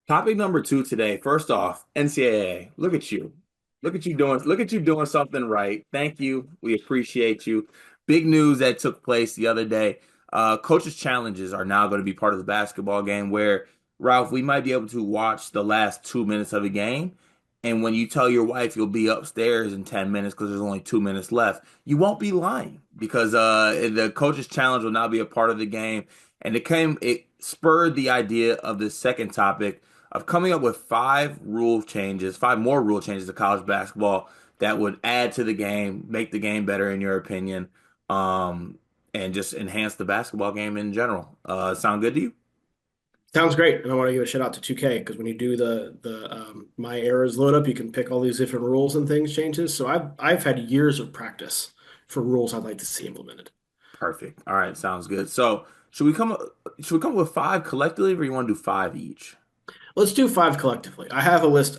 Topic number two today. First off, NCAA. Look at you. Look at you doing something right. Thank you. We appreciate you. Big news that took place the other day. Coaches' challenges are now going to be part of the basketball game where, Ralph, we might be able to watch the last 2 minutes of a game. And when you tell your wife you'll be upstairs in 10 minutes because there's only 2 minutes left, you won't be lying because the coaches' challenge will now be a part of the game. And it spurred the idea of this second topic of coming up with five more rule changes to college basketball that would add to the game, make the game better in your opinion, and just enhance the basketball game in general. Sound good to you? Sounds great. And I want to give a shout out to 2K because when you do the my errors load up, you can pick all these different rules and things changes. So I've had years of practice for rules I'd like to see implemented. Perfect. All right, sounds good. So should we come up with five collectively, or you want to do five each? Let's do five collectively. I have a list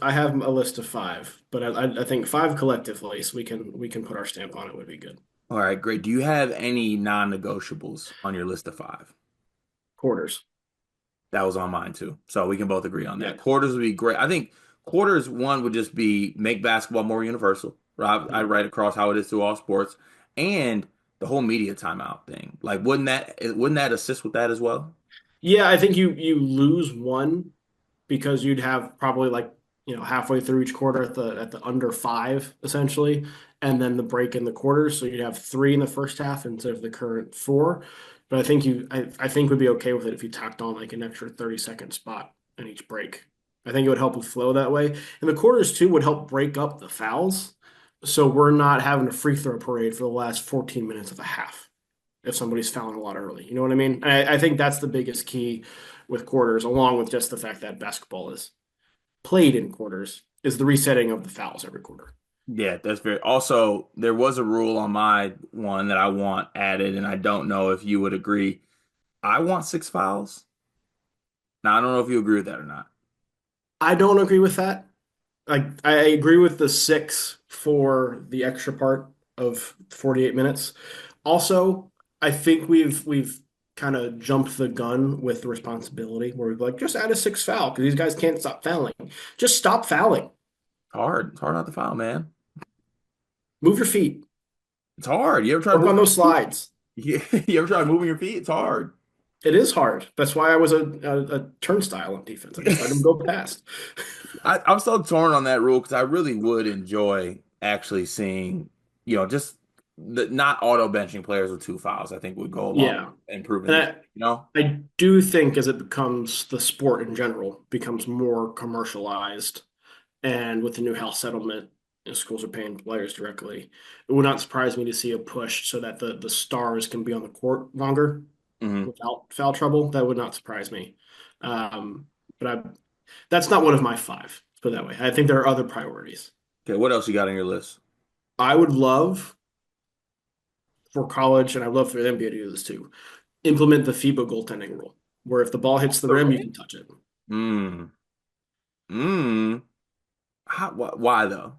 of five, but I think five collectively, so we can put our stamp on it would be good. All right, great. Do you have any non-negotiables on your list of five? Quarters. That was on mine too. So we can both agree on Yeah. that. Quarters would be great. I think quarters one would just be make basketball more universal. Right? I write across how it is through all sports and the whole media timeout thing. Like wouldn't that assist with that as well? Yeah, I think you lose one because you'd have probably like, halfway through each quarter at the under five essentially, and then the break in the quarters. So you'd have three in the first half instead of the current four. But I think would be okay with it if you tacked on like an extra 30-second spot in each break. I think it would help with flow that way. And the quarters too would help break up the fouls. So we're not having a free throw parade for the last 14 minutes of a half if somebody's fouling a lot early. You know what I mean? I think that's the biggest key with quarters, along with just the fact that basketball is played in quarters, is the resetting of the fouls every quarter. Yeah, that's very. Also, there was a rule on my one that I want added, and I don't know if you would agree. I want six fouls. Now, I don't know if you agree with that or not. I don't agree with that. I agree with the six for the extra part of 48 minutes. Also, I think we've kind of jumped the gun with the responsibility where we've like just add a six foul because these guys can't stop fouling. Just stop fouling. It's hard. It's hard not to foul, man. Move your feet. It's hard. You ever try Work on moving those your feet? slides. You ever try moving your feet? It's hard. It is hard. That's why I was a turnstile on defense. I just let him go past. I'm so torn on that rule because I really would enjoy actually seeing, just not auto benching players with two fouls. I think would go a long way Yeah. in improving And the game. You know? I do think as it becomes the sport in general becomes more commercialized and with the new house settlement, schools are paying players directly. It would not surprise me to see a push so that the stars can be on the court longer Hmm. without foul trouble. That would not surprise me. But that's not one of my five. Let's put it that way. I think there are other priorities. Okay, what else you got on your list? I would love for college, and I'd love for the NBA to do this too, implement the FIBA goaltending rule, where if the ball hits the The rim, you ring? can touch it. Mm. Mm. Why though?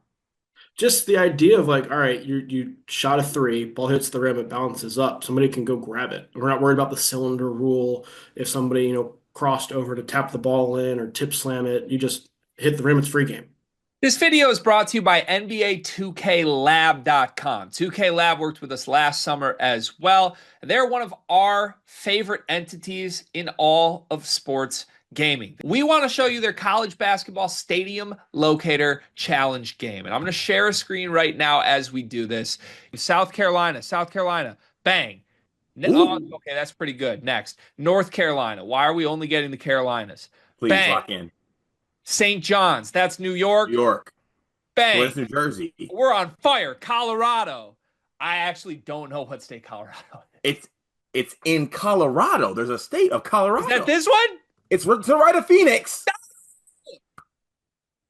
Just the idea of like, all right, you shot a three, ball hits the rim, it bounces up. Somebody can go grab it. We're not worried about the cylinder rule. If somebody, crossed over to tap the ball in or tip slam it, you just hit the rim, it's free game. This video is brought to you by NBA 2KLab.com. 2K Lab worked with us last summer as well. They're one of our favorite entities in all of sports gaming. We want to show you their college basketball stadium locator challenge game. And I'm going to share a screen right now as we do this. South Carolina, bang. Oh, Ooh, okay, that's pretty good. Next, North Carolina. Why are we only getting the Carolinas? please Bang. lock in. St. John's, that's New New York. York. Bang. Where's New Jersey? We're on fire. Colorado. I actually don't know what state Colorado is. It's in Colorado. There's a state of Is that Colorado. this one? It's to the right of Phoenix.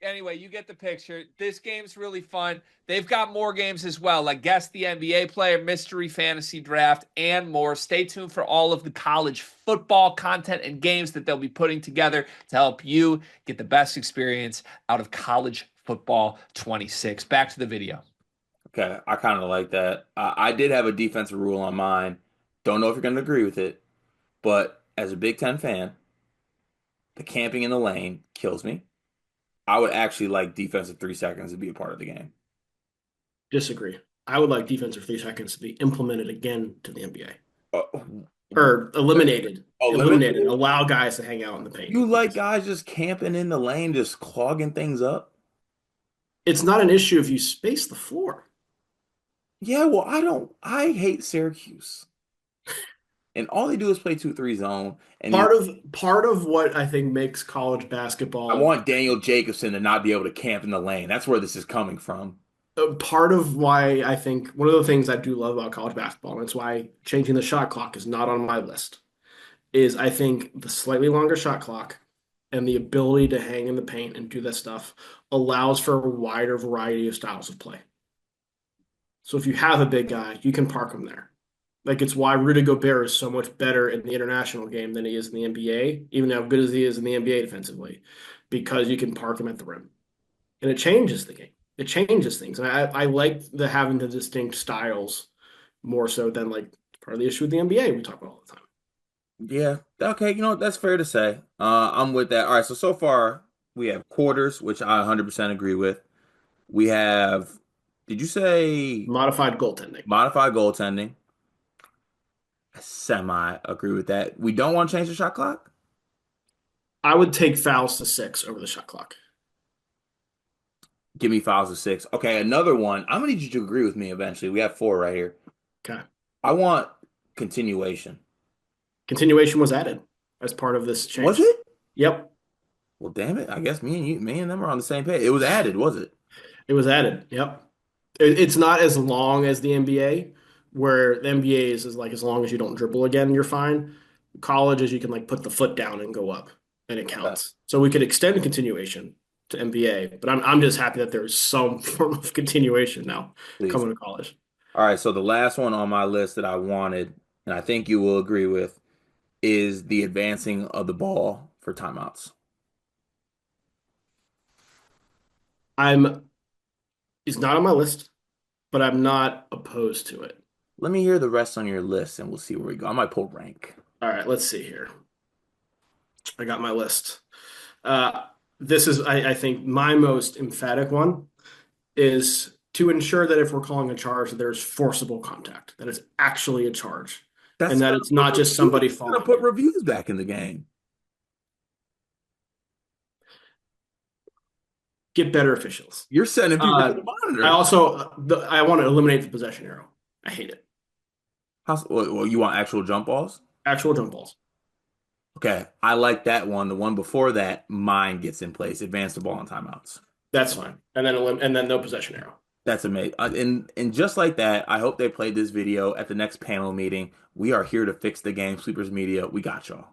Anyway, you get the picture. This game's really fun. They've got more games as well, like Guess the NBA Player, Mystery Fantasy Draft, and more. Stay tuned for all of the college football content and games that they'll be putting together to help you get the best experience out of college football 26. Back to the video. Okay, I kind of like that. I did have a defensive rule on mine. Don't know if you're going to agree with it, but as a Big Ten fan, The camping in the lane kills me. I would actually like defensive 3 seconds to be a part of the game. Disagree. I would like defensive 3 seconds to be implemented again to the NBA Uh, or eliminated. Eliminated. eliminated? Allow guys to hang out in the paint. You like Yes. guys just camping in the lane, just clogging things up? It's not an issue if you space the floor. Yeah, well, I hate Syracuse. And all they do is play 2-3 zone. And Part of what I think makes college I basketball want Daniel Jacobson to not be able to camp in the lane. That's where this is coming from. part of why I think one of the things I do love about college basketball, and it's why changing the shot clock is not on my list, is I think the slightly longer shot clock and the ability to hang in the paint and do that stuff allows for a wider variety of styles of play. So if you have a big guy, you can park him there. Like it's why Rudy Gobert is so much better in the international game than he is in the NBA, even how good as he is in the NBA defensively, because you can park him at the rim. And it changes the game. It changes things. And I like the having the distinct styles more so than like part of the issue with the NBA we talk about all the time. Yeah. Okay, that's fair to say. I'm with that. All right, so far we have quarters, which I 100% agree with. We have, did you say Modified goaltending. modified goaltending? I semi agree with that. We don't want to change the shot clock? I would take fouls to 6 over the shot clock. Give me fouls of 6. Okay, another one. I'm gonna need you to agree with me eventually. We have 4 right here. Okay. I want continuation. Continuation was added as part of this Was change. it? Yep, Well, damn it. I guess me and them are on the same page. It was added, was it? it was added. Yep. It's not as long as the NBA, where the NBA is like as long as you don't dribble again, you're fine. College is you can like put the foot down and go up, and it Okay, counts. So we could extend the continuation to NBA, but I'm just happy that there's some form of continuation now please. coming to college. All right, so the last one on my list that I wanted, and I think you will agree with, is the advancing of the ball for timeouts. I'm It's not on my list, but I'm not opposed to it. Let me hear the rest on your list and we'll see where we go. I might pull rank. All right, let's see here. I got my list. Uh, this is, I think, my most emphatic one is to ensure that if we're calling a charge, that there's forcible contact, that it's actually a charge, and That's that gonna it's put not just reviews, somebody that's gonna falling. put reviews back in the game. Get better officials. You're sending people to Uh, the I monitor. also I want to eliminate the possession arrow. I hate it. Well, you want actual jump balls? Actual jump balls. Okay, I like that one. The one before that, mine gets in place. Advance the ball on timeouts. That's fine. And then no possession arrow. That's amazing. And just like that, I hope they played this video at the next panel meeting. We are here to fix the game. Sleepers Media, we got y'all.